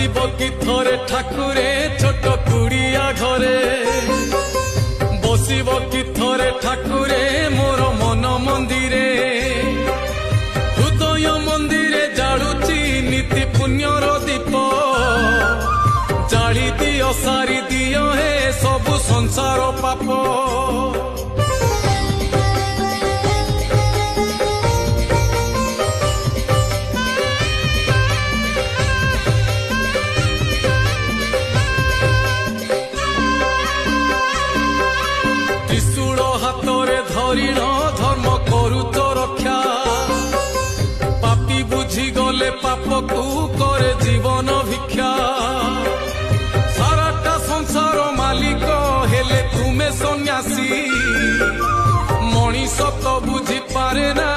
আসিব কি থরে ঠাকুরে ছোট কুড়িয়া ঘরে বসিব কি থরে ঠাকুরে মোর মন মন্দিরে হৃদয় মন্দিরে জালুচি নীতি পুণ্যর দীপ জালি দিও সারি দিও হে সবু সংসার পাপ ত্রিশূল হাতরে ধরিণ ধর্ম করুচ রক্ষা পাপি বুঝি গলে পাপকু করে জীবন ভিক্ষা সারাটা সংসার মালিক হেলে তুমে সন্ন্যাসী মଣିষ তো বুঝি পারে না